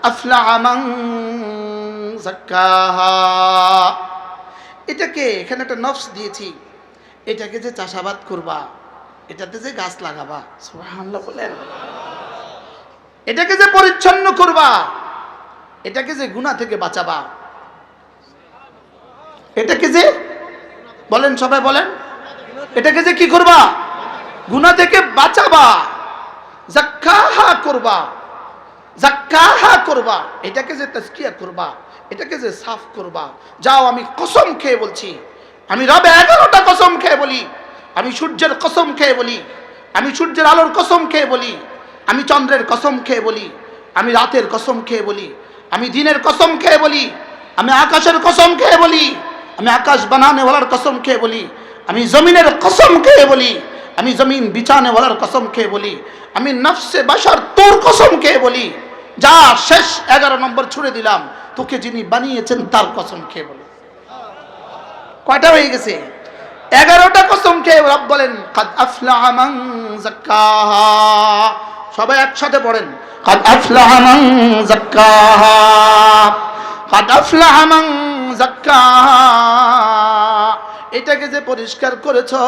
আফলাহা মান যাক্কাহা। এটাকে এখানে একটা নফস দিয়েছি, এটাকে যে চাষাবাদ করবা, এটাতে যে গাছ লাগাবা, সুবহানাল্লাহ বলেন, এটাকে যে পরিচ্ছন্ন করবা, এটাকে যে গুনাহ থেকে বাঁচাবা, এটাকে যে বলেন, সবাই বলেন, এটাকে যে কি করবা, গুনাহ থেকে বাঁচাবা, যাক্কাহা করবা, যাক্কাহা করবা, এটাকে যে তাজকিয়া করবা, এটাকে যে সাফ করবা। যাও, আমি কসম খেয়ে বলছি, আমি রব 11টা কসম খেয়ে বলি, আমি সূর্যের কসম খেয়ে বলি, আমি সূর্যের আলোর কসম খেয়ে বলি, আমি চন্দ্রের কসম খেয়ে বলি, আমি রাতের কসম খেয়ে বলি, আমি দিনের কসম খেয়ে বলি, আমি আকাশের কসম খেয়ে বলি, আমি আকাশ বানানেওয়ালার কসম খেয়ে বলি, আমি জমিনের কসম খেয়ে বলি, আমি জমিন বিছানেওয়ালার কসম খেয়ে বলি, আমি নফসে বাশার তোর কসম খেয়ে বলি, যা শেষ 11 নম্বর ছুড়ে দিলাম, তোকে যিনি বানিয়েছেন তার কসম খেয়ে বলি। কয়টা হয়ে গেছে? 11টা কসম খেয়ে রব বলেন, কাদ আফলাহা মান যাক্কাহা। সবাই একসাথে পড়েন, কাদ আফলাহা মান যাক্কাহা, কাদ আফলাহা মান যাক্কাহা। এটাকে যে পরিষ্কার করেছো,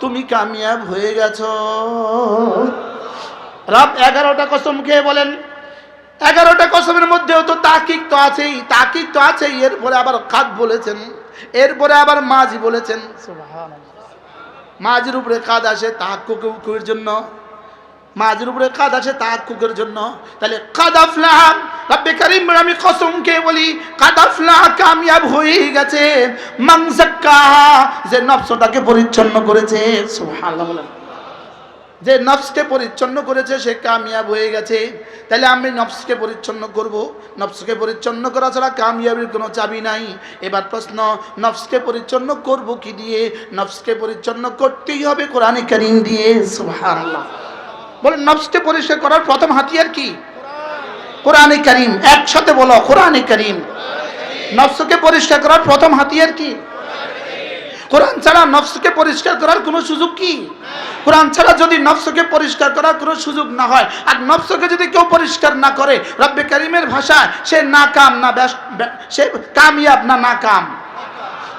তুমি কামিয়াব হয়ে গেছো। রব 11টা কসম খেয়ে বলেন, 11টা কসমের মধ্যেও তো তাকিক তো আছেই, তাকিক তো আছেই, এরপরে আবার কাদ বলেছেন, এরপরে আবার মাজি বলেছেন। সুবহানাল্লাহ। মাজির উপরে কাদ আসে তাহাক্কুকের জন্য, মাজির উপরে কাদ আসে তাহাক্কুকের জন্য। তাহলে কাদ আফলাহা, রব্বে কারীম আমি কসম খেয়ে বলি, কাদ আফলাহা, কামিয়াব হয়ে গেছে, মান যাক্কাহা, যে নফসটাকে পরিচ্ছন্ন করেছে। সুবহানাল্লাহ বলেন, যে নফসকে পরিচ্ছন্ন করেছে সে কামিয়াব হয়ে গেছে। তাহলে আমি নফসকে পরিচ্ছন্ন করব, নফসকে পরিচ্ছন্ন করা ছাড়া কামিয়াবির কোনো চাবি নাই। এবার প্রশ্ন, নফসকে পরিচ্ছন্ন করব কি দিয়ে? নফসকে পরিচ্ছন্ন করতেই হবে কোরআনে কারীম দিয়ে। সুবহানাল্লাহ বলেন, নফসকে পরিষ্কার করার প্রথম হাতিয়ার কি? কোরআনে কারীম। একসাথে বলো, কোরআনে কারীম। নফসকে পরিষ্কার করার প্রথম হাতিয়ার কি? কোরআন ছাড়া নফসকে পরিষ্কার করার কোনো সুযোগ কি? কোরআন ছাড়া যদি নফসকে পরিষ্কার করার কোনো সুযোগ না হয়, আর নফসকে যদি কেউ পরিষ্কার না করে, রব্বে কারীমের ভাষায় সে নাকাম না, সে কামিয়াব না নাকাম,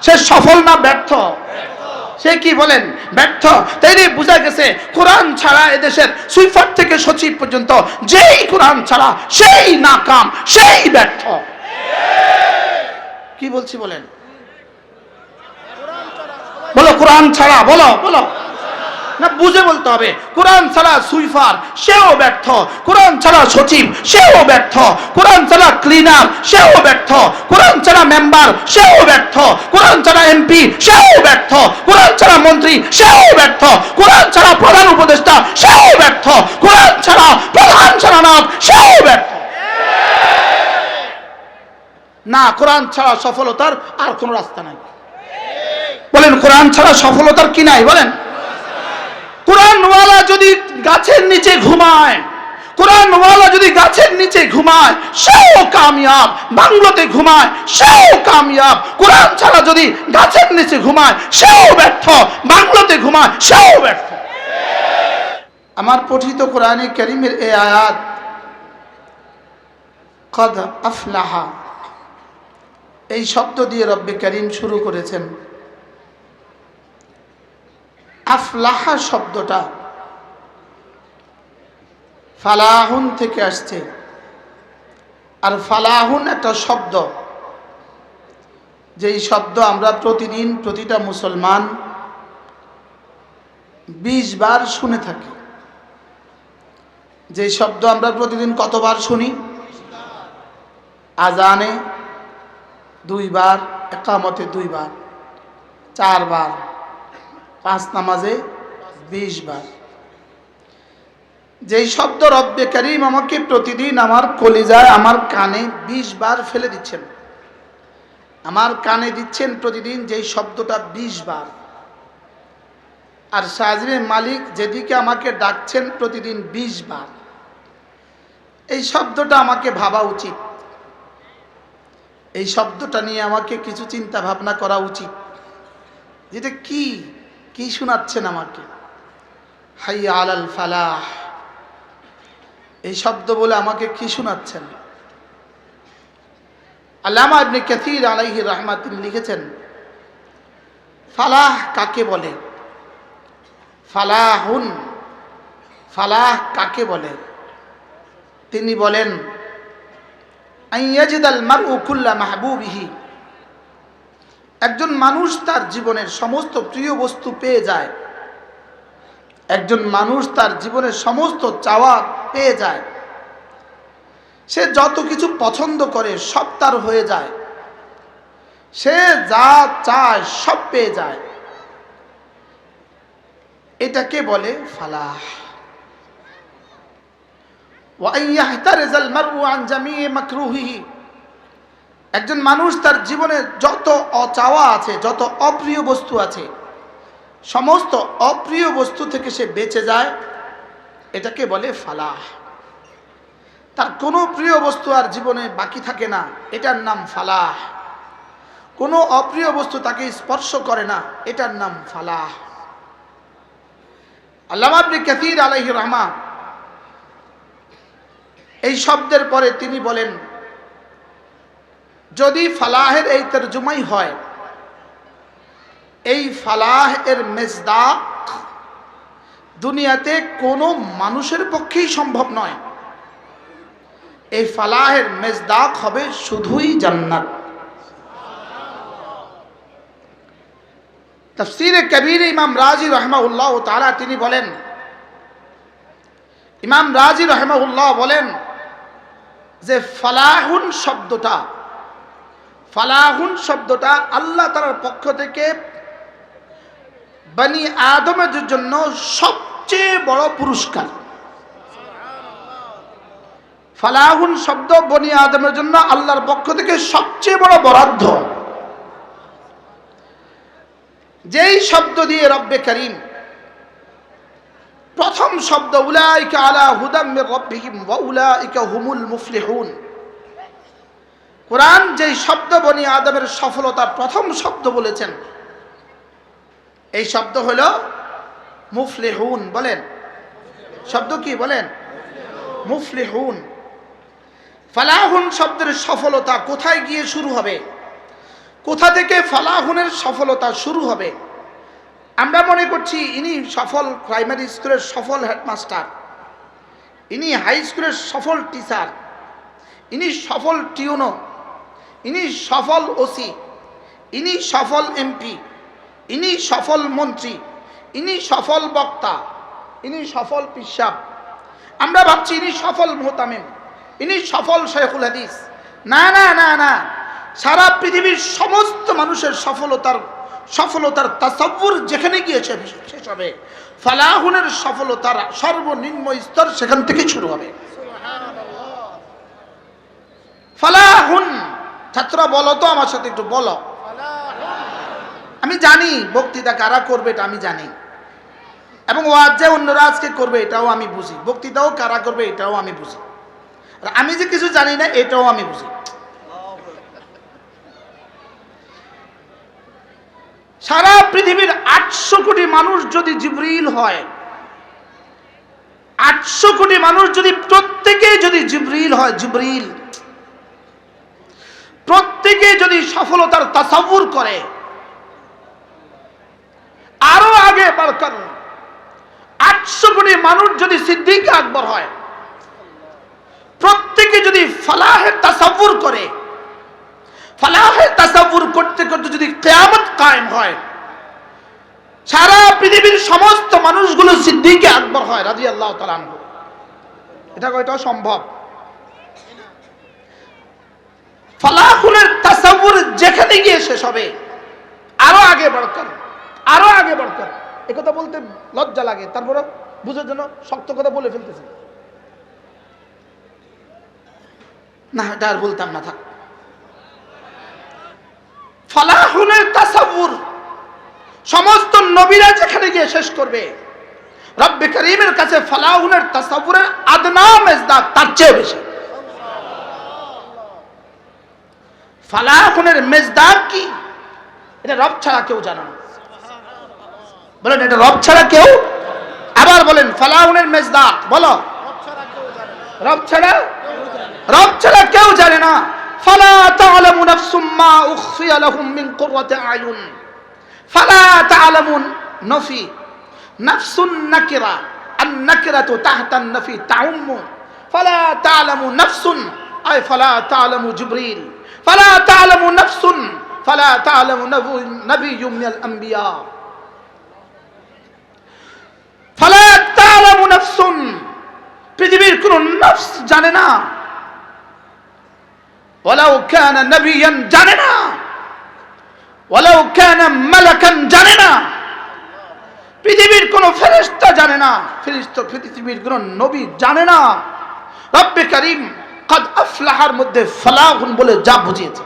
সে সফল না ব্যর্থ, সে কি বলেন? ব্যর্থ। তাইলে বোঝা গেছে কোরআন ছাড়া এদেশের সুইফার থেকে সচিব পর্যন্ত যেই কোরআন ছাড়া সেই নাকাম, সেই ব্যর্থ। কি বলছি বলেন? বলো কোরআন ছাড়া, বলো বলো না, বুঝে বলতে হবে। কোরআন ছাড়া সুইফার সেও ব্যর্থ, কোরআন ছাড়া সচিব সেও ব্যর্থ, কোরআন ছাড়া ক্লিনার সেও ব্যর্থ, কোরআন ছাড়া মেম্বার সেও ব্যর্থ, কোরআন ছাড়া এমপি সেও ব্যর্থ, কোরআন ছাড়া মন্ত্রী সেও ব্যর্থ, কোরআন ছাড়া প্রধান উপদেষ্টা সেও ব্যর্থ, কোরআন ছাড়া প্রধান সেনানায়ক সেও ব্যর্থ। না, কোরআন ছাড়া সফলতার আর কোনো রাস্তা নাই। বলেন, কোরআন ছাড়া সফলতার কি নাই? বলেন। কোরআনওয়ালা যদি গাছের নিচে ঘুমায়, কোরআনওয়ালা যদি গাছের নিচে ঘুমায় সেও কামিয়াব, বাংলোতে ঘুমায় সেও কামিয়াব। কোরআন ছাড়া যদি গাছের নিচে ঘুমায় সেও ব্যর্থ, বাংলোতে ঘুমায় সেও ব্যর্থ। আমার পঠিত কোরআনে কারীমের এই আয়াত, কাদ আফলাহা, এই শব্দ দিয়ে রব্বে কারীম শুরু করেছেন। আফলাহা শব্দটা ফালাহুন থেকে আসছে, আর ফালাহুন একটা শব্দ, যেই শব্দ আমরা প্রতিদিন প্রতিটা মুসলমান 20 বার শুনে থাকি। যেই শব্দ আমরা প্রতিদিন কতবার শুনি? আজানে 2 বার, একামতে 2 বার, 4 বার, 5 নামাজে 20 বার। যেই শব্দ রব্বে কারীম আমাকে প্রতিদিন আমার কলিজায়, আমার কানে 20 বার ফেলে দিচ্ছেন, আমার কানে দিচ্ছেন প্রতিদিন যেই শব্দটা 20 বার। আর সাজিবে মালিক যেদিকে আমাকে ডাকছেন প্রতিদিন 20 বার। এই শব্দটা আমাকে ভাবা উচিত, এই শব্দটা নিয়ে আমাকে কিছু চিন্তা ভাবনা করা উচিত। যেটা কি কি শোনাচ্ছেন আমাকে? হাইয়া আলাল ফালাহ, এই শব্দ বলে আমাকে কি শোনাচ্ছেন? আল্লামা ইবনে কাসির আলাইহি রাহমাত তিনি লিখেছেন, ফালাহ কাকে বলে? ফালাহুন, ফালাহ কাকে বলে? তিনি বলেন, আইয়াজিদাল মারউ কুল্লা মাহবুবিহি, একজন মানুষ তার জীবনের সমস্ত প্রিয় বস্তু পেয়ে যায়, একজন মানুষ তার জীবনের সমস্ত চাওয়া পেয়ে যায়, সে যত কিছু পছন্দ করে সব তার হয়ে যায়, সে যা চায় সব পেয়ে যায়, এটাকে বলে ফালাহ। ওয়া ইয়াহতারিজাল মারউ আন জামিই মাকরুহিহি, একজন মানুষ তার জীবনে যত অচাওয়া আছে, যত অপ্রিয় বস্তু আছে, সমস্ত অপ্রিয় বস্তু থেকে সে বেঁচে যায়, এটাকে বলে ফালাহ। তার কোনো প্রিয় বস্তু আর জীবনে বাকি থাকে না, এটার নাম ফালাহ। কোনো অপ্রিয় বস্তু তাকে স্পর্শ করে না, এটার নাম ফালাহ। আল্লামা ইবনে কাসির আলাইহি রাহমাত এই শব্দের পরে তিনি বলেন, যদি ফালাহের এই তরজমাই হয়, এই ফালাহ এর মেজদাক দুনিয়াতে কোনো মানুষের পক্ষেই সম্ভব নয়। এই ফালাহের মেজদাক হবে শুধুই জান্নাত। তাফসীরে কবীরে ইমাম রাজি রাহিমাহুল্লাহ তাআলা তিনি বলেন, ইমাম রাজি রাহিমাহুল্লাহ বলেন যে ফালাহুন শব্দটা, ফালাহুন শব্দটা আল্লাহ তাআলার পক্ষ থেকে বনি আদমের জন্য সবচেয়ে বড় পুরস্কার। ফালাহুন শব্দ বনি আদমের জন্য আল্লাহর পক্ষ থেকে সবচেয়ে বড় বরাদ্দ। যেই শব্দ দিয়ে রব্বে করিম প্রথম শব্দ উলাইকা আলা হুদাম মির রাব্বিহিম ওয়া উলাইকা হুমুল মুফলিহুন, কোরআন যেই শব্দ বনি আদমের সফলতার প্রথম শব্দ বলেছেন, এই শব্দ হলো মুফলিহুন। বলেন শব্দ কি? বলেন মুফলিহুন। ফালাহুন শব্দের সফলতা কোথায় গিয়ে শুরু হবে? কোথা থেকে ফালাহুনের সফলতা শুরু হবে? আমরা মনে করছি ইনি সফল প্রাইমারি স্কুলের সফল হেডমাস্টার, ইনি হাই স্কুলের সফল টিচার, ইনি সফল টিউনো, ইনি সফল ওসি, ইনি সফল এমপি, ইনি সফল মন্ত্রী, ইনি সফল বক্তা, ইনি সফল পিসাব। আমরা ভাবছি ইনি সফল মুহতামিম, ইনি সফল শেখুল হাদিস। না না না না, সারা পৃথিবীর সমস্ত মানুষের সফলতার তাসাব্বুর যেখানে গিয়ে শেষ হবে, ফালাহুনের সফলতার সর্বনিম্ন স্তর সেখান থেকে শুরু হবে। ফালাহুন, ছাত্ররা বলো তো আমার সাথে একটু বলো। আমি জানি বক্তৃতা কারা করবে এটা আমি জানি, এবং ওয়াজ যে অন্যরা আজকে করবে এটাও আমি বুঝি, বক্তৃতাও কারা করবে এটাও আমি বুঝি, আর আমি যে কিছু জানি না এটাও আমি বুঝি। সারা পৃথিবীর 800 কোটি মানুষ যদি জিবরিল হয়, 800 কোটি মানুষ যদি প্রত্যেকে যদি জিবরিল হয়, জিবরিল প্রত্যেকে যদি সফলতার তাসাব্বুর করে, আরো আগে বাড়কার 800 কোটি মানুষ যদি সিদ্দিক আকবর হয়, প্রত্যেকে যদি ফালাহের তাসাব্বুর করে, ফালাহের তাসাব্বুর করতে করতে যদি কিয়ামত কায়েম হয়, সারা পৃথিবীর সমস্ত মানুষগুলো সিদ্দিক আকবর হয় রাদিয়াল্লাহু তাআলা আনহু, এটাও সম্ভব। ফালাহুনের তাসাব্বুর যেখানে গিয়ে শেষ হবে, আরো আগে বাড়কার, আরো আগে বাড়কার। একথা বলতে লজ্জা লাগে, তারপরে বুঝার জন্য শক্ত কথা বলে ফেলতেছে, না এটা আর বলতাম না, থাক। ফালাহুনের তাসাব্বুর সমস্ত নবীরা যেখানে গিয়ে শেষ করবে, রব্বে করিমের কাছে ফালাহুনের তাসাব্বুরের আদনা মেজদাক তার চেয়ে বেশি। ফালাহুনের মেজদাক কি? এটা রব ছাড়া কেউ জানে না। বলেন এটা রব ছাড়া কেউ, আবার বলেন ফালাহুনের মেজদাক, বলো রব ছাড়া কেউ জানে না। ফালা তা'লামু নাফসুম মা উখফিয়া লাহুম মিন কুররাতি আয়ুন। ফালা তা'লামু নফি নাফসুন নাকিরা, আন নাকিরাতু তাহতা আন নফি তাউম্মু। ফালা তা'লামু নাফসুন আই ফালা তা'লামু জিবরিল, ফালা তা'লামু নাফসুন ফালা তা'লামু নাবিয়্যুম মিনাল আম্বিয়া। ফালা তা'লামু নাফসুন, পৃথিবীর কোন নফস জানে না। ওয়ালাউ কানা নবিয়ান, জানে না। ওয়ালাউ কানা মালাকান, জানে না। পৃথিবীর কোন ফেরেশতা জানে না, পৃথিবীর কোন নবী জানে না। রব্বে কারীম কদ আফলাহার মধ্যে ফালাহুন বলে যা বুঝিয়েছে,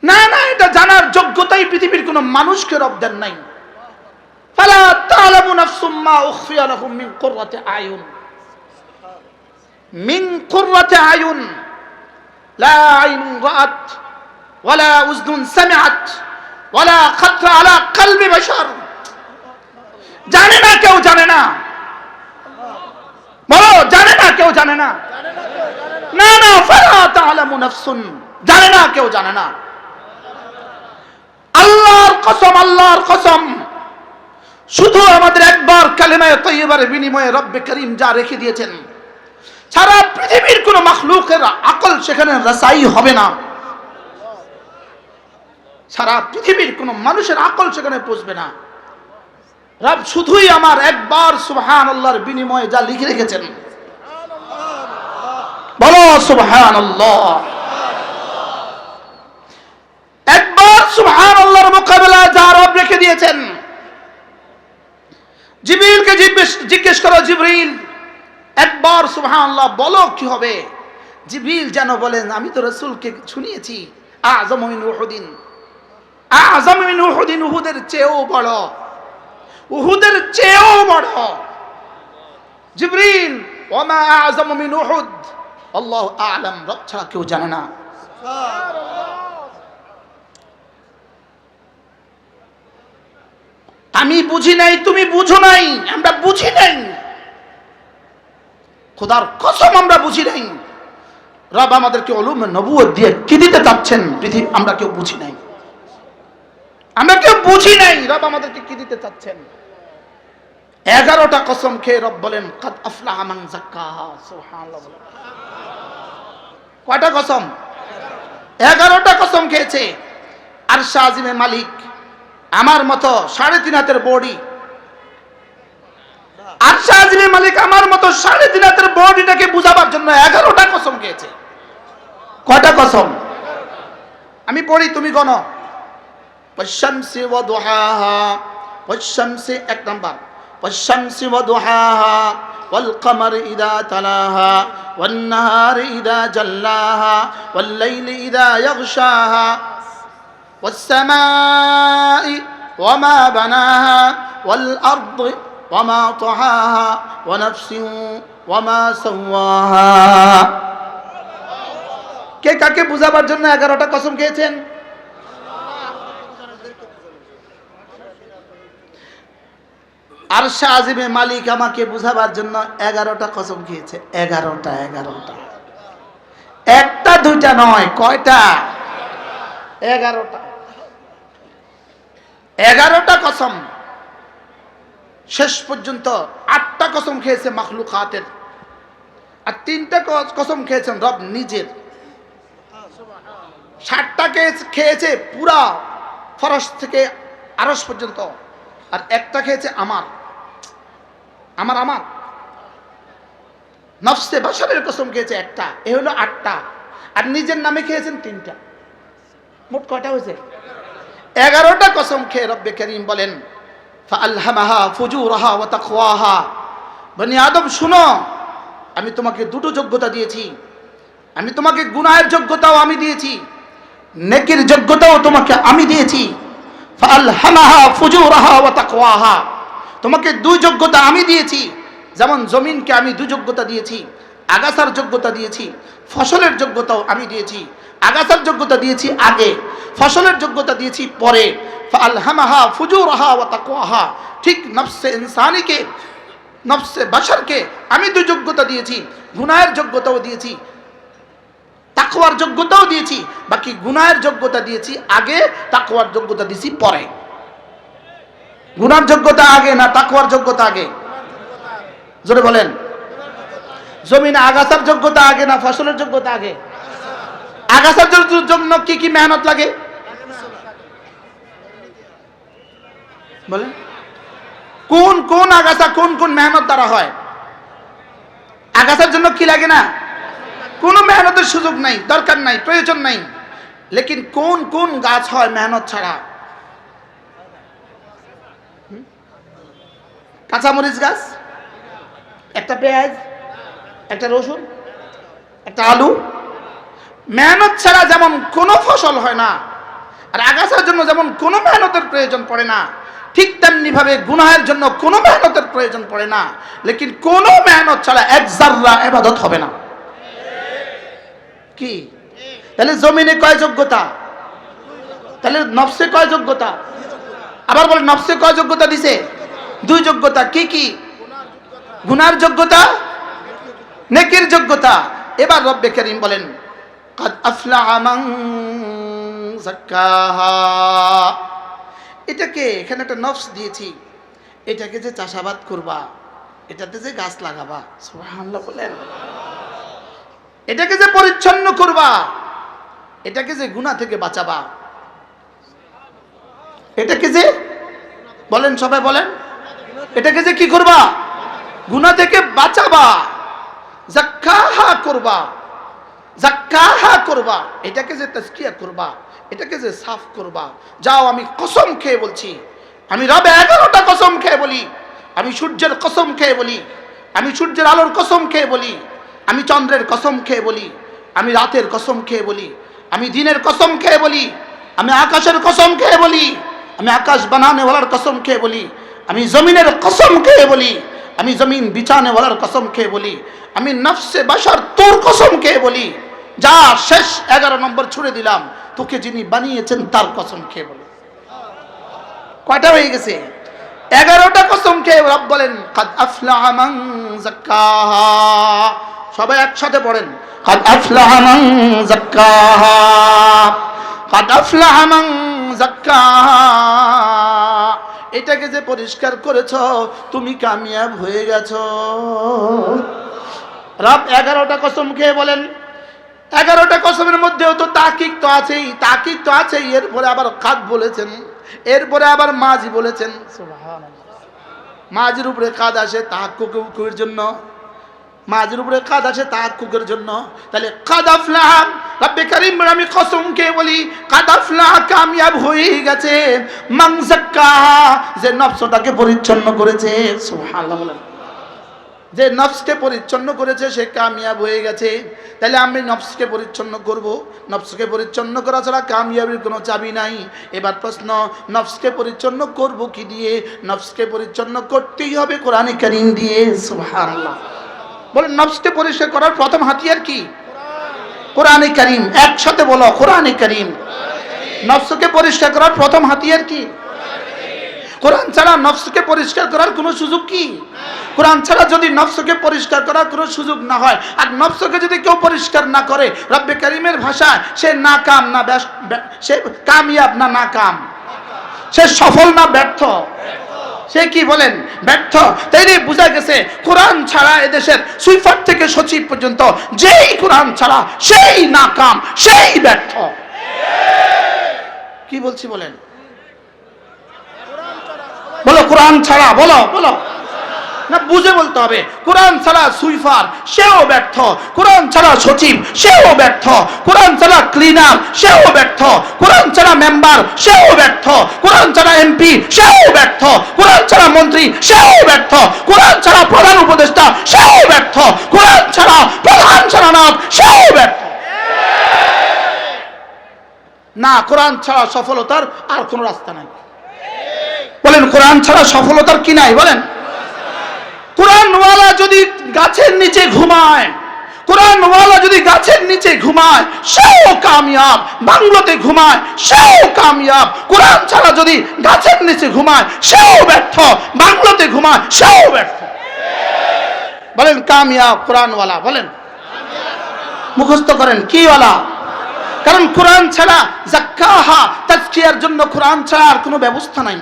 না না, এটা জানার যোগ্যতাই পৃথিবীর কোন মানুষকে রব দেন নাই। ফালা তা'লামু নাফসুম মা উখফিয়া লাহুম মিন কুররাতি আয়ুন। মিন কুররাতি আয়ুন, লা আইনুন রাআত ওয়ালা উযনুন সামিআত ওয়ালা খাতরা আলা কলবি বাশার। জানে না, কেউ জানে না। বলো, জানে না, কেউ জানে না। না না, ফালা তা'লামু নাফসুন, জানে না, কেউ জানে না। আল্লাহর কসম, আল্লাহর কসম, শুধু আমাদের একবার কালিমায়ে তাইয়্যিবার বিনিময়ে রব্বে করিম যা রেখে দিয়েছেন, সারা পৃথিবীর কোন মাখলুকের আকল সেখানে রাসাই হবে না। সারা পৃথিবীর কোন মানুষের আকল সেখানে পৌঁছবে না। রব শুধুই আমার একবার সুবহানাল্লাহর বিনিময়ে যা লিখে রেখেছেন, বলো সুবহানাল্লাহ। একবার সুবহানাল্লাহর মোকাবেলায় যা রব রেখে দিয়েছেন। জিবরিলকে জিজ্ঞেস করো, জিবরিল একবার সুবহানাল্লাহ বলো কি হবে। জিবরিল যেন বলেন, আমি তো রাসূলকে শুনিয়েছি আযম মিন উহুদিন, আযম মিন উহুদিন, উহুদের চেয়েও বড়, উহুদের চেয়েও বড়। জিবরিল, ওমা আযম মিন উহুদ, আল্লাহু আ'লাম, রব ছাড়া কেউ জানে না। আমি বুঝি নাই, তুমি বুঝো নাই, আমরা বুঝি নাই। খোদার কসম আমরা বুঝি নাই। রব আমাদেরকে উলুম নবুয়ত দিয়ে কি দিতে চাচ্ছেন পৃথিবী, আমরা কেউ বুঝি নাই, আমরা কেউ বুঝি নাই রব আমাদেরকে কি দিতে চাচ্ছেন। 11টা কসম খেয়ে রব বলেন কাদ আফলাহা মান যাক্কাহা। সুবহানাল্লাহ। কয়টা কসম? 11টা কসম খেয়েছে। আরশ আজিমের মালিক, আমার মতো 3.5 হাতের বডি, আরশ আজিমের মালিক আমার মতো 3.5 হাতের বডিটাকে বুঝাবার জন্য 11টা কসম খেয়েছে। কয়টা কসম? আমি পড়ি, তুমি গণো। ওয়াশ-শামসি ওয়া দুহাহা, ওয়াশ-শামসি 1 নাম্বার, ওয়াশ-শামসি ওয়া দুহাহা ওয়াল কমারি ইযা তালাহা ওয়ান নাহারি ইযা জাল্লাহা ওয়াল লাইলি ইযা ইয়াগশাহা والسماء وما بناها والأرض وما طحاها ونفس وما سواها। কে কাকে বুঝাবার জন্য 11টা কসম খেয়েছেন? আরশ আজিমে মালিক আমাকে বুঝাবার জন্য 11টা কসম খেয়েছে। 11টা, 11টা, একটা দুইটা নয়। কয়টা? 11টা। 11টা কসম। শেষ পর্যন্ত 8টা কসম খেয়েছে মাখলুকাতের, আর 3টা কসম খেয়েছেন রব নিজের। 7টা খেয়েছে পুরা ফরশ থেকে আরশ পর্যন্ত, আর একটা খেয়েছে আমার আমার আমার নফসে বাশারের কসম খেয়েছে একটা। এ হলো 8টা, আর নিজের নামে খেয়েছেন 3টা। মোট কয়টা হয়েছে? 11টা কসম খেয়ে রব্বে করিম বলেন ফাআলহামাহা ফুজুরাহা ওয়া তাকওয়াহা। বনি আদম শুনো, আমি তোমাকে 2টো যোগ্যতা দিয়েছি। আমি তোমাকে গুনাহের যোগ্যতাও আমি দিয়েছি, নেকির যোগ্যতাও তোমাকে আমি দিয়েছি। ফাআলহামাহা ফুজুরাহা ওয়া তাকওয়াহা, তোমাকে 2 যোগ্যতা আমি দিয়েছি। যেমন জমিনকে আমি 2 যোগ্যতা দিয়েছি, আগাছার যোগ্যতা দিয়েছি, ফসলের যোগ্যতাও আমি দিয়েছি। আগাছার যোগ্যতা দিয়েছি আগে, ফসলের যোগ্যতা দিয়েছি পরে। ফাআলহামাহা ফুজুরাহা ওয়া তাকওয়াহা। ঠিক নফসে ইনসানিকে নফসে বাশারকে আমি দুই যোগ্যতা দিয়েছি, গুনাহের যোগ্যতাও দিয়েছি, তাকওয়ার যোগ্যতাও দিয়েছি। বাকি গুনাহের যোগ্যতা দিয়েছি আগে, তাকওয়ার যোগ্যতা দিয়েছি পরে। গুনার যোগ্যতা আগে না তাকওয়ার যোগ্যতা আগে? জোরে বলেন। জমিনে আগাছার যোগ্যতা আগে না ফসলের যোগ্যতা আগে? আগাছার জন্য কি কি মেহনত লাগে বলেন? কোন কোন আগাছা কোন কোন মেহনত দ্বারা হয়? আগাছার জন্য কি লাগে না? কোনো মেহনতের সুযোগ নাই, দরকার নাই, প্রয়োজন নাই। লেকিন কোন কোন গাছ হয় মেহনত ছাড়া? কাঁচামরিচ গাছ, একটা পেঁয়াজ, একটা রসুন, একটা আলু। মেহনত ছাড়া যেমন কোনো ফসল হয় না, আর আগাছার জন্য যেমন কোনো মেহনতের প্রয়োজন পড়ে না, ঠিক তেমনি ভাবে গুনাহের জন্য কোনো মেহনতের প্রয়োজন পড়ে না। লেকিন কোনো মেহনত ছাড়া এক জাররা ইবাদত হবে না। কি তাহলে জমিনে কয় যোগ্যতা? তাহলে নফসে কয় যোগ্যতা? আবার বলে নফসে কয় যোগ্যতা দিছে? দুই যোগ্যতা। কি কি? গুনার যোগ্যতা, নেকির যোগ্যতা। এবার রব্বে কারীম বলেন কাদ আফলাহা মান যাক্কাহা। এটাকে এখানে একটা নফস দিয়েছি, এটাকে যে চাষাবাদ করবা, এটাতে যে গাছ লাগাবা, সুবহানাল্লাহ বলেন, এটাকে যে পরিচ্ছন্ন করবা, এটাকে যে গুনাহ থেকে বাঁচাবা, এটাকে যে বলেন, সবাই বলেন, এটাকে যে কি করবা? গুনাহ থেকে বাঁচাবা, যাক্কাহা করবা, যাক্কাহা করবা, এটাকে যে তাজকিয়া করবা, এটাকে যে সাফ করবা। যাও, আমি কসম খেয়ে বলছি, আমি রবে 11টা কসম খেয়ে বলি, আমি সূর্যের কসম খেয়ে বলি, আমি সূর্যের আলোর কসম খেয়ে বলি, আমি চন্দ্রের কসম খেয়ে বলি, আমি রাতের কসম খেয়ে বলি, আমি দিনের কসম খেয়ে বলি, আমি আকাশের কসম খেয়ে বলি, আমি আকাশ বানানেওয়ালার কসম খেয়ে বলি, আমি জমিনের কসম খেয়ে বলি, আমি জমিন বিছানেওয়ালার কসম খেয়ে বলি, আমি নফসে বাশার তোর কসম খেয়ে বলি। যা, শেষ 11 নম্বর ছুড়ে দিলাম, তোকে যিনি বানিয়েছেন তার কসম খেয়ে বলি। কয়টা হয়ে গেছে? 11টা কসম খেয়ে রব বলেন কাদ আফলাহা মান যাক্কাহা। সবাই একসাথে পড়েন, কাদ আফলাহা মান যাক্কাহা, কাদ আফলাহা মান যাক্কাহা। এটাকে যে পরিষ্কার করেছো, তুমি কামিয়াব হয়ে গেছো। রব 11টা কসম খেয়ে বলেন, 11টা কসমের মধ্যেও তো তাকিক তো আছেই, তাকিক তো আছেই। এরপরে আবার কাদ বলেছেন, এরপরে আবার মাজি বলেছেন। সুবহানাল্লাহ। মাজির উপরে কাদ আসে তাহাক্কুকের জন্য, মাজির উপরে কাদ আসে তাহাক্কুকের জন্য। তাহলে কাদ আফলাহা, রব্বে কারীম আমি কসম খেয়ে বলি, কাদ আফলাহা, কামিয়াব হয়ে গেছে, মান যাক্কাহা, যে নফসটাকে পরিচ্ছন্ন করেছে। সুবহানাল্লাহ বলেন। যে নফসকে পরিচ্ছন্ন করেছে সে কামিয়াব হয়ে গেছে। তাহলে আমি নফসকে পরিচ্ছন্ন করব, নফসকে পরিচ্ছন্ন করা ছাড়া কামিয়াবির কোনো চাবি নাই। এবার প্রশ্ন, নফসকে পরিচ্ছন্ন করব কি দিয়ে? নফসকে পরিচ্ছন্ন করতেই হবে কোরআনে কারীম দিয়ে। সুবহানাল্লাহ বলেন। নফসকে পরিষ্কার করার প্রথম হাতিয়ার কি? কোরআনে কারীম। একসাথে বলো, কোরআনে কারীম। নফসকে পরিষ্কার করার প্রথম হাতিয়ার কি? কোরআন ছাড়া নফসকে পরিষ্কার করার কোনো সুযোগ কি? কোরআন ছাড়া যদি নফসকে পরিষ্কার করার কোনো সুযোগ না হয়, আর নফসকে যদি কেউ পরিষ্কার না করে, রব্বে কারীমের ভাষায় সে নাকাম না, সে কামিয়াব না নাকাম, সে সফল না ব্যর্থ, সে কি বলেন? ব্যর্থ। তাইলে বোঝা গেছে কোরআন ছাড়া এদেশের সুইফার থেকে সচিব পর্যন্ত যেই কোরআন ছাড়া সেই নাকাম, সেই ব্যর্থ। কি বলছি বলেন? বলো কোরআন ছাড়া, বলো বলো না, বুঝে বলতে হবে। কোরআন ছাড়া সুইফার সেও ব্যর্থ, কোরআন ছাড়া সচিব সেও ব্যর্থ, কোরআন ছাড়া ক্লিনার সেও ব্যর্থ, কোরআন ছাড়া মেম্বার সেও ব্যর্থ, কোরআন ছাড়া এমপি সেও ব্যর্থ, কোরআন ছাড়া মন্ত্রী সেও ব্যর্থ, কোরআন ছাড়া প্রধান উপদেষ্টা সেও ব্যর্থ, কোরআন ছাড়া প্রধান সেনানায়ক সেও ব্যর্থ। না, কোরআন ছাড়া সফলতার আর কোনো রাস্তা নাই। বলেন কোরআন ছাড়া সফলতার কি নাই? বলেন। কোরআনওয়ালা যদি গাছের নিচে ঘুমায়, কোরআনওয়ালা যদি গাছের নিচে ঘুমায় সেও কামিয়াব, বাংলোতে ঘুমায় সেও কামিয়াব। কোরআন ছাড়া যদি গাছের নিচে ঘুমায় সেও ব্যর্থ, বাংলোতে ঘুমায় সেও ব্যর্থ। বলেন কামিয়াব কোরআনওয়ালা, বলেন মুখস্থ করেন কিওয়ালা। কারণ কোরআন ছাড়া যাক্কাহা, তাজকিয়ার জন্য কোরআন ছাড়া আর কোনো ব্যবস্থা নাই।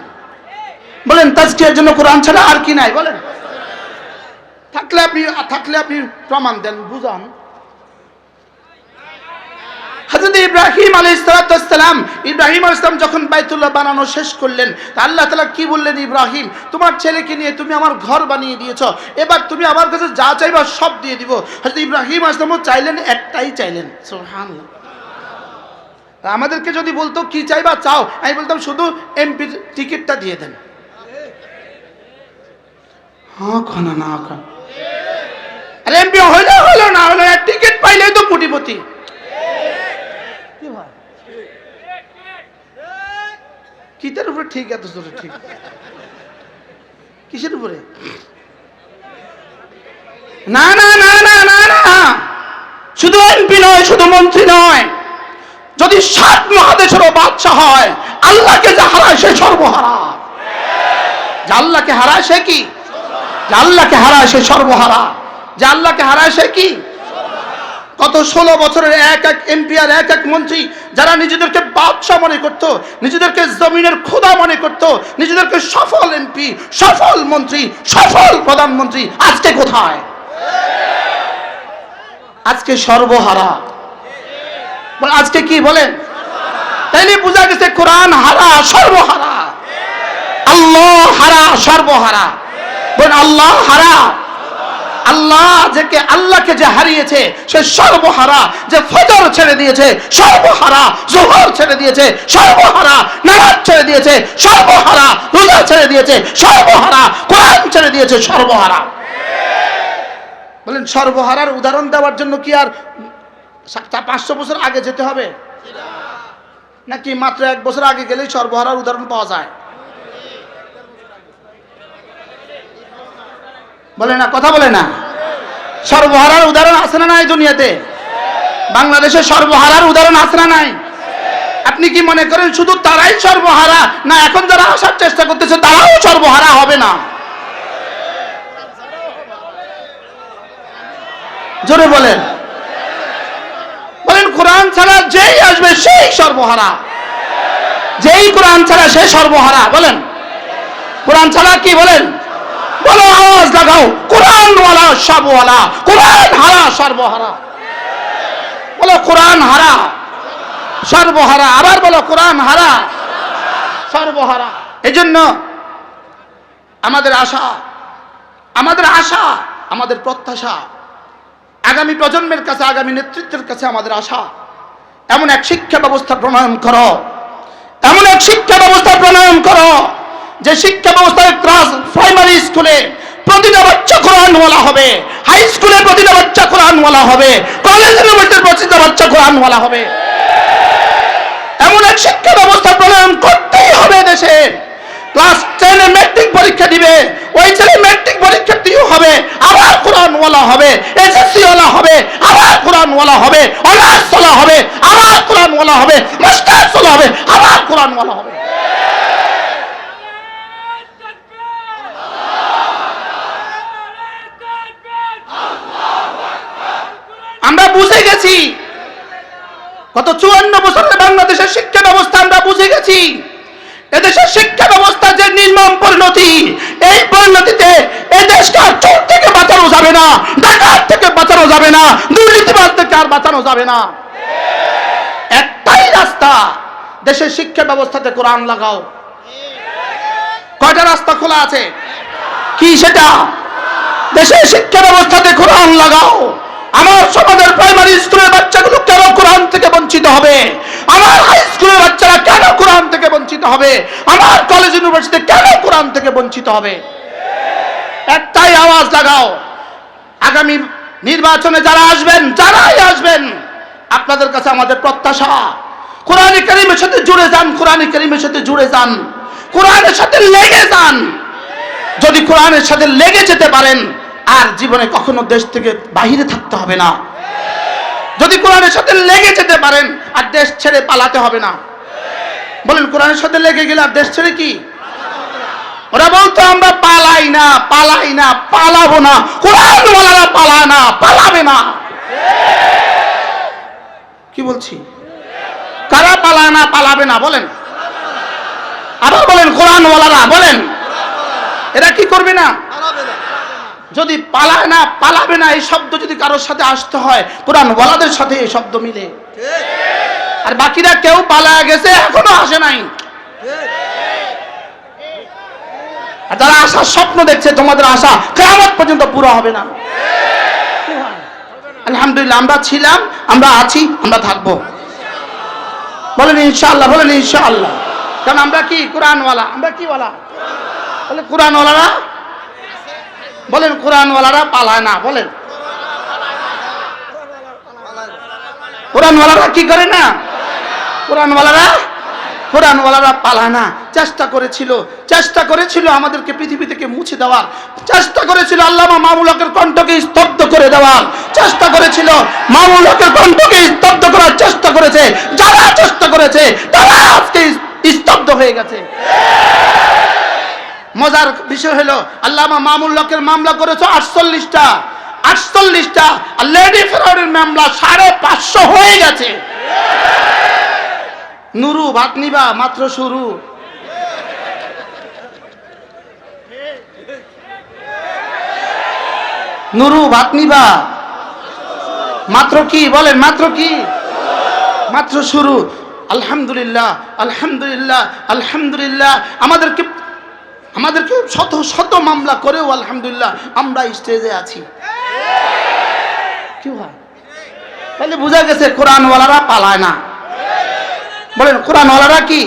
বলেন তাজকিয়ার জন্য কোরআন ছাড়া আর কি নাই? বলেন থাকলে আপনি প্রমাণ দেন, বুঝান। হযরত ইব্রাহিম আলাইহিস সালাম যখন বাইতুল্লাহ বানানো শেষ করলেন, তা আল্লাহ তাআলা কি বললেন? ইব্রাহিম, তোমার ছেলেকে নিয়ে তুমি আমার ঘর বানিয়ে দিয়েছো, এবার তুমি আমার কাছে যা চাইবা সব দিয়ে দিব। হযরত ইব্রাহিম আলাইহিস সালাম চাইলেন, একটাই চাইলেন। সুবহানাল্লাহ। আমাদেরকে যদি বলতো কি চাইবা চাও, আমি বলতাম শুধু এমপির টিকিটটা দিয়ে দেন। হ্যাঁ খানা না খান, আরে এমপি হইলে হলো, না হলো টিকিট পাইলেই তো কোটিপতি। কিসের উপরে ঠিক? এত জোরে ঠিক কিসের উপরে? না না না না না না, শুধু এমপি নয়, শুধু মন্ত্রী নয়, যদি 7 মহাদেশেরও বাদশা হয়, আল্লাহকে যে হারায় সে সর্বহারা। যে আল্লাহকে হারায় সে কি? যে আল্লাহকে হারায় সে সর্বহারা। যে আল্লাহকে হারায় সে কি? গত 16 বছরের এক এক এমপি আর এক এক মন্ত্রী যারা নিজেদেরকে বাদশা মনে করত, নিজেদেরকে জমিনের খোদা মনে করত, নিজেদেরকে সফল এমপি, সফল মন্ত্রী, সফল প্রধানমন্ত্রী, আজকে কোথায়? আজকে সর্বহারা। আজকে কি বলেন? তাইলে বোঝা গেছে কোরআন হারা, সর্বহারা। আল্লাহ হারা, সর্বহারা। বলেন আল্লাহ হারা। আল্লাহকে যে হারিয়েছে সে সর্বহারা। যে ফজর ছেড়ে দিয়েছে সর্বহারা, যোহর ছেড়ে দিয়েছে সর্বহারা, নামাজ ছেড়ে দিয়েছে সর্বহারা, রোজা ছেড়ে দিয়েছে সর্বহারা, কোরআন ছেড়ে দিয়েছে সর্বহারা। বলেন সর্বহারার উদাহরণ দেওয়ার জন্য কি আর 500 বছর আগে যেতে হবে? নাকি মাত্র 1 বছর আগে গেলেই সর্বহারার উদাহরণ পাওয়া যায়? বলে না, কথা বলে না। সর্বহারার উদাহরণ আছে না নাই দুনিয়াতে? বাংলাদেশে সর্বহারার উদাহরণ আছে না নাই? আপনি কি মনে করেন শুধু তারাই সর্বহারা, না এখন যারা আসার চেষ্টা করতেছে তারাও সর্বহারা হবে না? জোরে বলেন। বলেন কোরআন ছাড়া যেই আসবে সেই সর্বহারা। যেই কোরআন ছাড়া সে সর্বহারা। বলেন কোরআন ছাড়া কি? বলেন, বলো, আওয়াজ লাগাও, কোরআনওয়ালা সর্বহারা, কোরআন হারা সর্বহারা। বলো কোরআন হারা, সর্বহারা। আবার বলো কোরআন হারা, সর্বহারা। এজন্য আমাদের আশা, আমাদের প্রত্যাশা, আগামী প্রজন্মের কাছে, আগামী নেতৃত্বের কাছে আমাদের আশা, এমন এক শিক্ষা ব্যবস্থা প্রণয়ন করো, এমন এক শিক্ষা ব্যবস্থা প্রণয়ন করো যে শিক্ষা ব্যবস্থায় প্রাইমারি স্কুলে প্রতিটা বাচ্চা কোরআনওয়ালা হবে, হাই স্কুলে প্রতিটা বাচ্চা কোরআনওয়ালা হবে, কলেজ ইউনিভার্সিটির প্রতিটা বাচ্চা কোরআনওয়ালা হবে। এমন এক শিক্ষা ব্যবস্থা প্রণয়ন করতেই হবে দেশে। ক্লাস 10 এ ম্যাট্রিক পরীক্ষা দিবে, ওই ছেলে ম্যাট্রিক পরীক্ষা দিয়েও হবে, আবার কোরআনওয়ালা হবে, এসএসসি ওয়ালা হবে, আবার কোরআনওয়ালা হবে, অনার্স ওয়ালা হবে, আবার কোরআনওয়ালা হবে, মাস্টার্স ওয়ালা হবে, আবার কোরআনওয়ালা হবে। আমরা বুঝে গেছি, গত 54 বছরের বাংলাদেশের শিক্ষা ব্যবস্থা আমরা বুঝে গেছি। এদেশের শিক্ষা ব্যবস্থা যে নির্মম পরিণতি, এই পরিণতিতে এদেশকে আর চোর থেকে বাঁচানো যাবে না, ডাকাত থেকে বাঁচানো যাবে না, দুর্নীতিবাজ থেকে আর বাঁচানো যাবে না। একটাই রাস্তা, দেশের শিক্ষা ব্যবস্থাতে কোরআন লাগাও। কয়টা রাস্তা খোলা আছে? কি সেটা? দেশের শিক্ষা ব্যবস্থাতে কোরআন লাগাও। আমার সমাজের প্রাইমারি স্কুলের বাচ্চাগুলো কেন কোরআন থেকে বঞ্চিত হবে? আমার হাই স্কুলের বাচ্চারা কেন কোরআন থেকে বঞ্চিত হবে? আমার কলেজ ইউনিভার্সিটি কেন কোরআন থেকে বঞ্চিত হবে? একটাই আওয়াজ লাগাও। আগামী নির্বাচনে যারা আসবেন, যারাই আসবেন, আপনাদের কাছে আমাদের প্রত্যাশা কোরআন কারীমের সাথে জুড়ে যান, কোরআন কারীমের সাথে জুড়ে যান, কোরআনের সাথে লেগে যান। যদি কোরআনের সাথে লেগে যেতে পারেন, আর জীবনে কখনো দেশ থেকে বাহিরে থাকতে হবে না। যদি কোরআনের সাথে লেগে যেতে পারেন, আর দেশ ছেড়ে পালাতে হবে না। বলেন কোরআনের সাথে লেগে গেলে আর দেশ ছেড়ে কি ওরা বলতো আমরা পালাই না, পালাবো না। কোরআনওয়ালারা পালায় না, পালাবে না। কি বলছি? কারা পালায় না, পালাবে না বলেন? আবার বলেন, কোরআনওয়ালারা বলেন, এরা কি করবে না? যদি পালায় না, পালাবে না এই শব্দ যদি কারোর সাথে আসতে হয়, কোরআনওয়ালাদের সাথে এই শব্দ মিলে। আর বাকিরা কেউ পালায় গেছে, এখনো আসে নাই। আর যারা আশার স্বপ্ন দেখছে, তোমাদের আশা কিয়ামত পর্যন্ত পুরো হবে না। আলহামদুলিল্লাহ, আমরা ছিলাম, আমরা আছি, আমরা থাকবো। বলেন ইনশাআল্লাহ, বলেন ইনশাআল্লাহ। কারণ আমরা কি কোরআনওয়ালা, আমরা কি ওয়ালা? বলে কোরআনওয়ালারা, বলেন কোরআনওয়ালারা পালায় না, বলেন কোরআনওয়ালারা কি করে না? কোরআনওয়ালারা পালায় না। চেষ্টা করেছিল আমাদেরকে পৃথিবী থেকে মুছে দেওয়ার, চেষ্টা করেছিল আল্লামা মামুনুল হকের কণ্ঠকে স্তব্ধ করে দেওয়ার, চেষ্টা করেছিল মামুনুল হকের কণ্ঠকে স্তব্ধ করার চেষ্টা করেছে। যারা চেষ্টা করেছে তারা আজকে স্তব্ধ হয়ে গেছে। মজার বিষয় হলো, আল্লামা মামুনুল হকের মামলা করেছে 48টা, আর লেডি ফেরাউনের মামলা 550 হয়ে গেছে। নুরু ভাত নিবা, মাত্র শুরু। নুরু ভাত নিবা, মাত্র কি বলেন? মাত্র কি? মাত্র শুরু। আলহামদুলিল্লাহ, আলহামদুলিল্লাহ, আলহামদুলিল্লাহ। আমাদেরকে শত মামলা করেও আলহামদুলিল্লাহ আমরা স্টেজে আছি। কি হয়? তাহলে বোঝা গেছে কোরআনওয়ালারা পালায় না। বলেন কোরআনওয়ালারা কি?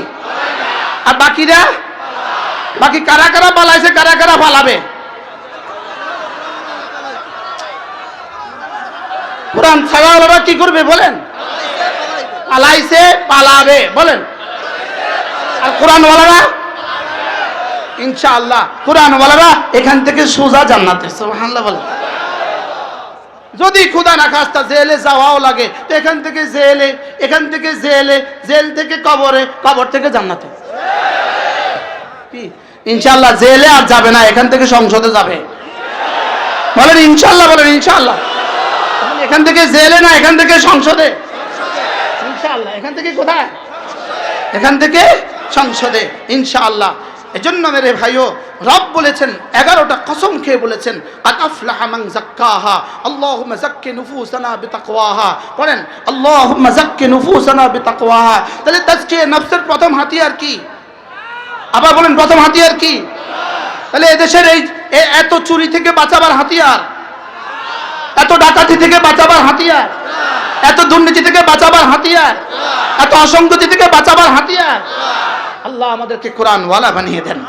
আর বাকিরা, বাকি কারা কারা পালাইছে, কারা কারা পালাবে? কোরআন ছাড়াওয়ালারা কি করবে বলেন? পালাইছে, পালাবে বলেন। আর কোরআনওয়ালারা ইনশাআল্লাহ, কোরআনওয়ালারা এখান থেকে সোজা জান্নাতে। সুবহানাল্লাহ বলেন। যদি খোদা না খাস্তা জেলে যাওয়াও লাগে, তো এখান থেকে জেলে, জেল থেকে কবরে, কবর থেকে জান্নাতে। ইনশাআল্লাহ জেলে আর যাবে না, এখান থেকে সংসদে যাবে। বলেন ইনশাআল্লাহ, বলেন ইনশাআল্লাহ। এখান থেকে জেলে না, এখান থেকে সংসদে। ইনশাআল্লাহ এখান থেকে কোথায়? এখান থেকে সংসদে ইনশাআল্লাহ। এজন্য মেরে ভাইও, রব বলেছেন, 11টা কসম খেয়ে বলেছেন, আতাফলাহা মান যাক্কাহা, আল্লাহুম্মা যাক্কি নুফুসানা বিতাকওয়াহা। বলেন আল্লাহুম্মা যাক্কি নুফুসানা বিতাকওয়াহা। তাহলে তাজকিয়া নফসের প্রথম হাতিয়ার কি? আবার বলেন, প্রথম হাতিয়ার কি? তাহলে এদেশের এই এত চুরি থেকে বাঁচাবার হাতিয়ার, এত ডাকাতি থেকে বাঁচাবার হাতিয়ার, এত দুর্নীতি থেকে বাঁচাবার হাতিয়ার, এত অসঙ্গতি থেকে বাঁচাবার হাতিয়ার আল্লাহ আমাদেরকে কোরআনওয়ালা বানিয়ে দেন।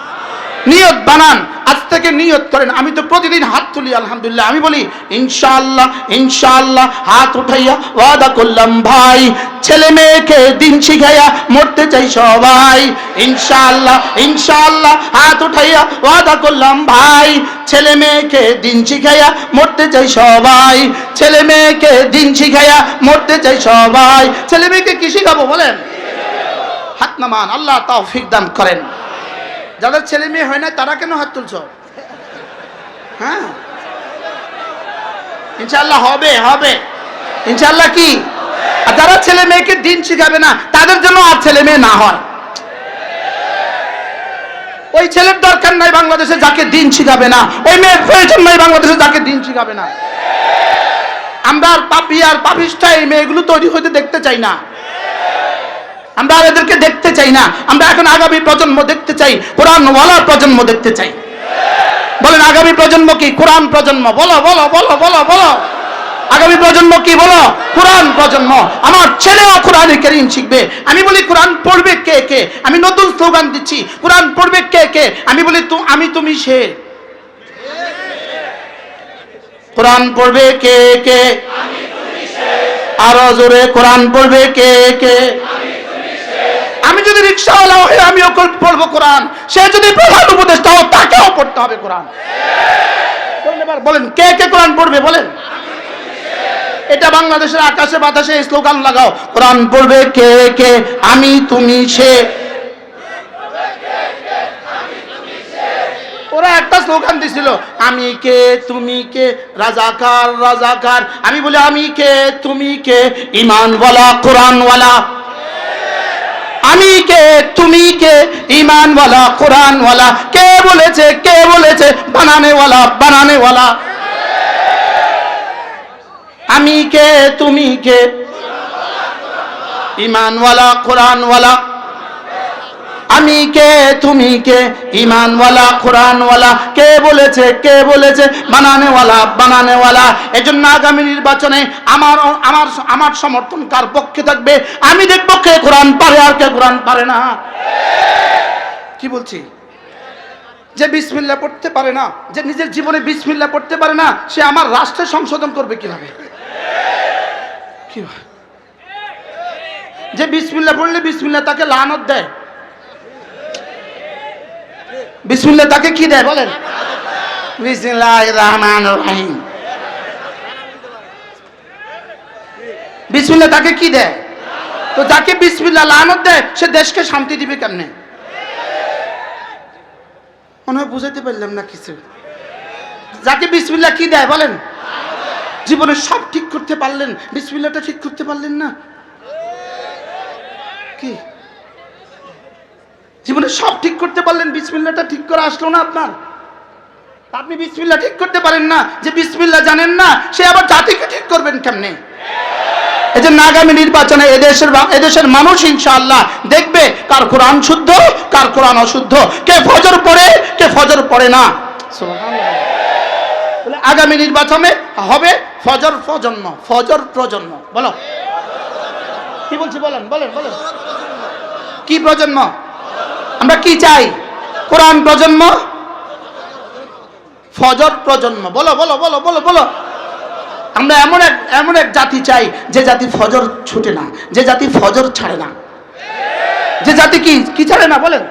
নিয়ত বানান, আজ থেকে নিয়ত করেন। আমি তো প্রতিদিন হাত তুলি আলহামদুলিল্লাহ, আমি বলি ইনশাআল্লাহ, ইনশাআল্লাহ। হাত উঠাইয়া ওয়াদা করলাম ভাই, ছেলে মেয়েকে দিন শিখাইয়া মরতে চাই সবাই। ইনশাআল্লাহ, ইনশাআল্লাহ। হাত উঠাইয়া ওয়াদা করলাম ভাই, ছেলে মেয়েকে দিন শিখাইয়া মরতে চাই সবাই। ছেলে মেয়েকে দিন শিখাইয়া মরতে চাই সবাই। ছেলে মেয়েকে কি শিখাবো বলেন? হাত নামান, আল্লাহ তৌফিক দান করেন। যাদের ছেলে মেয়ে হয় না তারা কেন হাত তুলছ? হ্যাঁ ইনশাআল্লাহ হবে, হবে ইনশাআল্লাহ। কি? আর যারা ছেলে মেয়েকে দিন শিখাবে না তাদের জন্য আর ছেলে মেয়ে না হয়। ওই ছেলের দরকার নাই বাংলাদেশে যাকে দিন শিখাবে না, ওই মেয়ের প্রয়োজন নাই বাংলাদেশে যাকে দিন শিখাবে না। আমরা আর পাপী আর পাপিষ্ঠা এই মেয়েগুলো তৈরি হইতে দেখতে চাই না, আমরা আর এদেরকে দেখতে চাই না। আমরা এখন আগামী প্রজন্ম দেখতে চাই, কোরআনওয়ালা প্রজন্ম দেখতে চাই। বলেন আগামী প্রজন্ম কি? কোরআন প্রজন্ম। বলো বলো বলো বলো বলো, আগামী প্রজন্ম কি? বলো কোরআন প্রজন্ম। আমার ছেলেও কোরআনে কারীম শিখবে। আমি বলি কোরআন পড়বে কে কে? আমি নতুন স্লোগান দিচ্ছি, কোরআন পড়বে কে কে? আমি বলি আমি তুমি সে। কোরআন পড়বে কে কে? আরো জোরে, কোরআন পড়বে কে কে? আমি যদি রিকশাওয়ালা হই আমিও পড়বো কোরআন, সে যদি প্রধান উপদেষ্টা হয় তাকেও পড়তে হবে কোরআন। বলেন কে কে কোরআন পড়বে বলেন? এটা বাংলাদেশের আকাশে বাতাসে স্লোগান লাগাও, কোরআন পড়বে কে কে? আমি তুমি সে। স্লোগান দিছিল, আমি কে তুমি কে, রাজাকার রাজাকার। আমি বলি আমি কে তুমি কে, ঈমানওয়ালা কোরআনওয়ালা। আমি কে তুমি কে, ঈমানওয়ালা কোরআনওয়ালা। কে বলেছে বানানেওয়ালা বানানেওয়ালা। আমি কে তুমি কে, ঈমানওয়ালা কোরআনওয়ালা। আমি কে তুমি কে, ঈমানওয়ালা কোরআনওয়ালা। কে বলেছে বানানেওয়ালা বানানেওয়ালা। এজন্য আগামী নির্বাচনে আমার সমর্থন কার পক্ষে থাকবে? আমি দেখব কে কোরআন পারে আর কে কোরআন পারে না। কি বলছি? যে বিসমিল্লাহ পড়তে পারে না, যে নিজের জীবনে বিসমিল্লাহ পড়তে পারে না, সে আমার রাষ্ট্রের সংশোধন করবে কিভাবে? কি যে বিসমিল্লাহ পড়লে বিসমিল্লাহ তাকে লানত দেয়, বিসমিল্লাহ তাকে কি দেয় বলেন? বিসমিল্লাহির রহমানির রহিম। বিসমিল্লাহ তাকে কি দেয়? তো যাকে বিসমিল্লাহ লানত দেয় সে দেশকে শান্তি দিবে কেমনে? মনে হয় বুঝাইতে পারলাম না কিছু। যাকে বিসমিল্লাহ কি দেয় বলেন? জীবনে সব ঠিক করতে পারলেন, বিসমিল্লাহটা ঠিক করতে পারলেন না। কি জীবনে সব ঠিক করতে পারলেন, বিসমিল্লাহটা ঠিক করা আসলো না আপনার? আপনি বিসমিল্লাহ ঠিক করতে পারেন না, যে বিসমিল্লাহ জানেন না সে আবার জাতিকে ঠিক করবেন কেমনে? এজন্য আগামী নির্বাচনে এদেশের মানুষ ইনশাআল্লাহ দেখবে কার কোরআন শুদ্ধ কার কোরআন অশুদ্ধ, কে ফজর পড়ে কে ফজর পড়ে না। সুবহানাল্লাহ। আগামী নির্বাচনে হবে ফজর প্রজন্ম, ফজর প্রজন্ম। বলো কি বলছি বলেন বলেন বলেন। কি প্রজন্ম? আমরা কি চাই? কোরআন প্রজন্ম, ফজর প্রজন্ম। বলো বলো বলো বলো বলো। আমরা এমন এক জাতি চাই যে জাতি ফজর ছুটে না, যে জাতি ফজর ছাড়ে না, যে জাতি কি ছাড়ে না বলেন?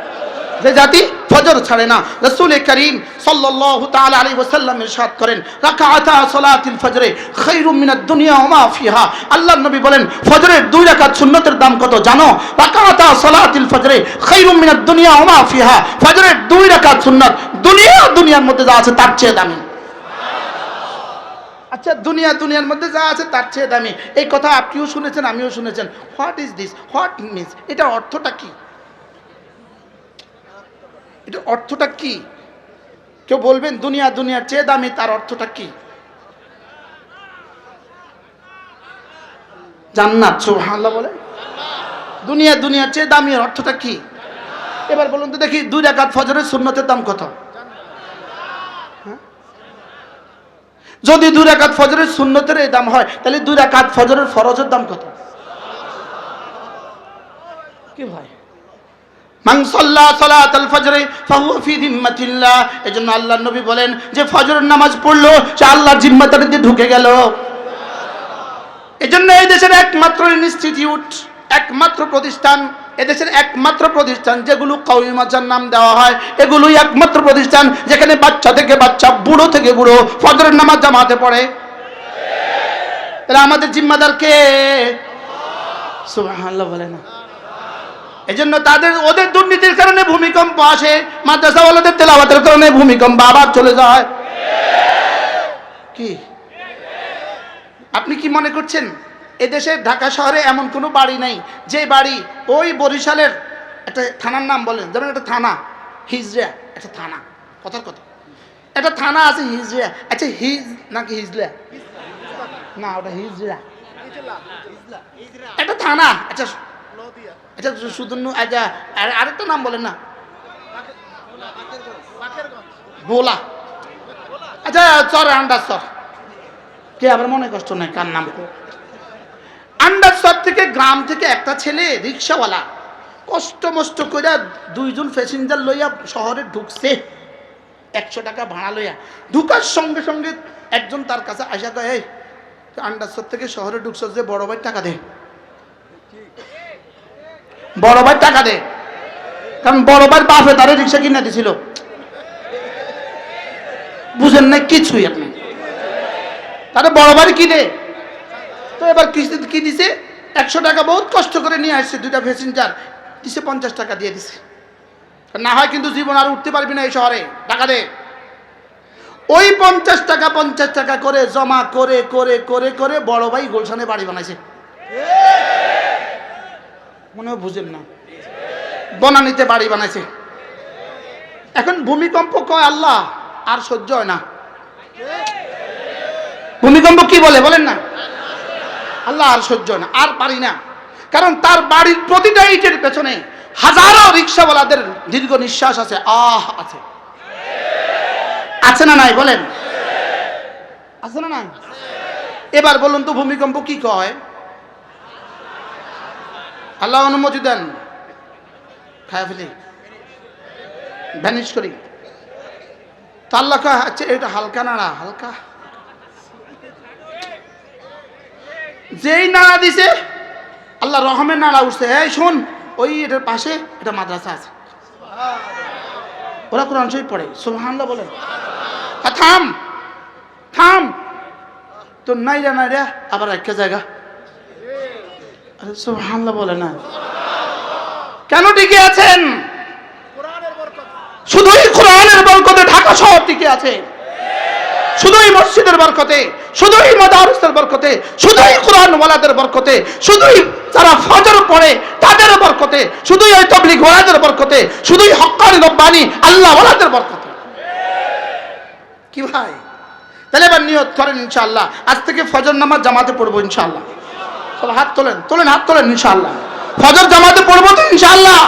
যে জাতি ফজর ছাড়ে না। রাসূল করিম সাল্লাল্লাহু তাআলা আলাইহি ওয়াসাল্লাম ইরশাদ করেন, রাকাআতা সালাতিল ফজরে খায়রুম মিনাদ দুনিয়া ওয়া মা ফিহা। আল্লাহর নবী বলেন ফজরের 2 রাকাত সুন্নতের দাম কত জানো? রাকাআতা সালাতিল ফজরে খায়রুম মিনাদ দুনিয়া ওয়া মা ফিহা। ফজরের 2 রাকাত সুন্নাত দুনিয়ার মধ্যে যা আছে তার চেয়ে দামি। আচ্ছা, দুনিয়ার মধ্যে যা আছে তার চেয়ে দামি, এই কথা আপনিও শুনেছেন আমিও শুনেছেন। What is this? What means? এটা অর্থটা কি? এটা অর্থটা কি? কেউ বলবেন দুনিয়ার চেয়ে দামি, তার অর্থটা কি? জান্নাত। সুবহানাল্লাহ বলে। দুনিয়ার চেয়ে দামি, অর্থটা কি? এবার বলুন তো দেখি, 2 রাকাত ফজরের সুন্নতের দাম কত? যদি 2 রাকাত ফজরের সুন্নতের এই দাম হয়, তাহলে 2 রাকাত ফজরের ফরজের দাম কত? কি ভাই? মান সাল্লা সালাতাল ফজরে ফাহুয়া ফি যিম্মাতিল্লাহ। এজন্য আল্লাহর নবী বলেন যে ফজরের নামাজ পড়লো সে আল্লাহর জিম্মাতে ঢুকে গেল। এজন্য এই দেশের একমাত্র ইনস্টিটিউট, একমাত্র প্রতিষ্ঠান, এদেশের একমাত্র প্রতিষ্ঠান যেগুলো কওমি মাদ্রাসার নাম দেওয়া হয়, এগুলোই একমাত্র প্রতিষ্ঠান যেখানে বাচ্চা থেকে বাচ্চা, বুড়ো থেকে বুড়ো ফজরের নামাজ জামাতে পড়ে। তাহলে আমাদের জিম্মাদার কে? সুবহানাল্লাহ বলে না। এজন্য ওদের দুর্নীতির কারণে ভূমিকম্প আসে, মাদ্রাসাওয়ালাদের তেলাওয়াতের কারণে ভূমিকম্প আবার চলে যায়। কি আপনি কি মনে করছেন এদেশে ঢাকা শহরে এমন কোনো বাড়ি নাই যে বাড়ি ওই বরিশালের একটা থানার নাম বলেন, যেমন একটা থানা হিজরা, একটা থানা, কথার কথা, একটা থানা আছে হিজরা। আচ্ছা নাকি হিজলা না, ওটা হিজরা একটা থানা। আচ্ছা আচ্ছা শুধু আচ্ছা আরেকটা নাম বলেন না, বোলা। আচ্ছা চর আন্ডারচর, কে আবার মনে কষ্ট নাই কার নাম? আন্ডারচর থেকে গ্রাম থেকে একটা ছেলে রিক্সাওয়ালা কষ্ট মষ্ট করে 2 জন প্যাসেঞ্জার লইয়া শহরে ঢুকছে, 100 টাকা ভাড়া লইয়া। ঢুকার সঙ্গে সঙ্গে একজন তার কাছে আসা কয়, এই আন্ডারচর থেকে শহরে ঢুকছ যে বড় ভাই টাকা দে, বড় ভাই টাকা দে। কারণ বড় ভাই বাপে তারে রিক্সা কিনে দিছিল। বুঝেন না কিছুই আপনি? তারে বড় ভাই কি দে। তো এবার কি দিছে? 100 টাকা বহুত কষ্ট করে নিয়ে আসছে, 2টা প্যাসেঞ্জার দিছে, 50 টাকা দিয়ে দিছে। না হয় কিন্তু জীবন আর উঠতে পারবি না এই শহরে, টাকা দে। ওই 50 টাকা করে জমা করে করে করে করে বড় ভাই গুলশানে বাড়ি বানাইছে। মনে হয় বুঝেন না, বনানীতে বাড়ি বানাইছে। এখন ভূমিকম্প কয় আল্লাহ আর সহ্য হয় না। ভূমিকম্প কি বলে বলেন না, আল্লাহ আর সহ্য হয় না, আর পারি না। কারণ তার বাড়ির প্রতিটা ইটের পেছনে হাজারো রিক্সাওয়ালাদের দীর্ঘ নিঃশ্বাস আছে, আহ আছে, আছে না নাই বলেন, আছে না নাই? এবার বলুন তো ভূমিকম্প কি কয়? আল্লাহ অনুমতি দেন, খায়া ফেলি, ভ্যানিশ করি। তো আল্লাহ কয় আচ্ছা এটা হালকা নাড়া, হালকা। যেই নাড়া দিছে আল্লাহ রহমের নাড়া উঠছে। এই শোন, ওই এটার পাশে এটা মাদ্রাসা আছে, ওরা কোরআন শরীফ পড়ে, সুবহানাল্লাহ বলেন। থাম থাম, তো নাইরা নাইরা আবার একটা জায়গা, আরে সুবহানাল্লাহ বলে না। কেন টিকে আছেন? শুধুই কোরআনের বরকতে ঢাকা শহর টিকে আছে, শুধুই মসজিদের বরকতে, শুধুই মাদ্রাসার বরকতে, শুধুই কোরআন ওয়ালাদের বরকতে, শুধুই যারা ফজর পড়ে তাদের বরকতে, শুধুই ওই তাবলীগ ওয়ালাদের বরকতে, শুধুই হক্কানি রব্বানি আল্লাহ ওয়ালাদের বরকতে। কি ভাই, তাহলে এবার নিয়ত করেন ইনশাআল্লাহ আজ থেকে ফজর নামাজ জামাতে পড়বো ইনশাআল্লাহ। সব হাত তোলেন, তোলেন, হাত তোলেন ইনশাআল্লাহ। ফজর জামাতে পড়বো তো ইনশাআল্লাহ।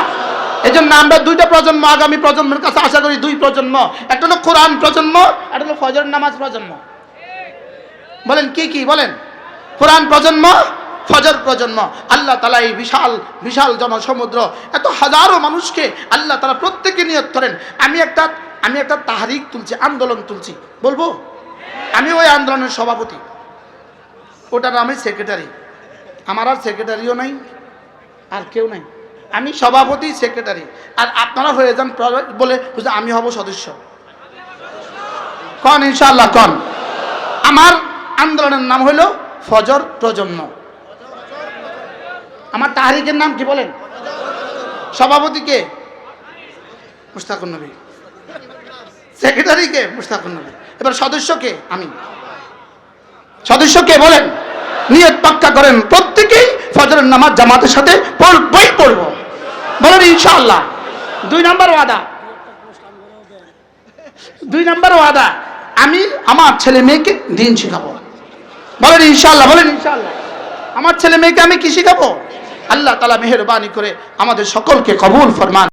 এই জন্য আমরা দুইটা প্রজন্ম, আগামী প্রজন্মের কাছে আশা করি দুই প্রজন্ম, একটা হলো কোরআন প্রজন্ম, একটা হলো ফজর নামাজ প্রজন্ম। বলেন কি কি বলেন? কোরআন প্রজন্ম, ফজর প্রজন্ম। আল্লাহ তাআলা এই বিশাল বিশাল জনসমুদ্র, এত হাজারো মানুষকে আল্লাহ তাআলা প্রত্যেকে নিয়ত করেন। আমি একটা তাহরিক তুলছি, আন্দোলন তুলছি, বলবো আমি ওই আন্দোলনের সভাপতি, ওটার নামে সেক্রেটারি। আমার আর সেক্রেটারিও নাই, আর কেউ নাই, আমি সভাপতি সেক্রেটারি। আর আপনারা হয়ে যান বলে বুঝলে আমি হব সদস্য। কন ইনশাআল্লাহ কন। আমার আন্দোলনের নাম হলো ফজর প্রজন্ম। আমার তাহরিকের নাম কি বলেন? সভাপতি কে? মুশতাকুন নবী। সেক্রেটারি কে? মুশতাকুন নবী। এবার সদস্য কে? আমি। সদস্য কে বলেন? নিয়ত পাক্কা করেন, প্রত্যেকেই ফজরের নামাজ জামাতের সাথে পড়বই পড়ব, বলেন ইনশাআল্লাহ। 2 নম্বর ওয়াদা, 2 নম্বর ওয়াদা, আমি আমার ছেলে মেয়েকে দিন শিখাবো, বলেন ইনশাআল্লাহ, বলেন ইনশাআল্লাহ। আমার ছেলে মেয়েকে আমি কি শিখাবো? আল্লাহ তাআলা মেহেরবানি করে আমাদের সকলকে কবুল ফরমান।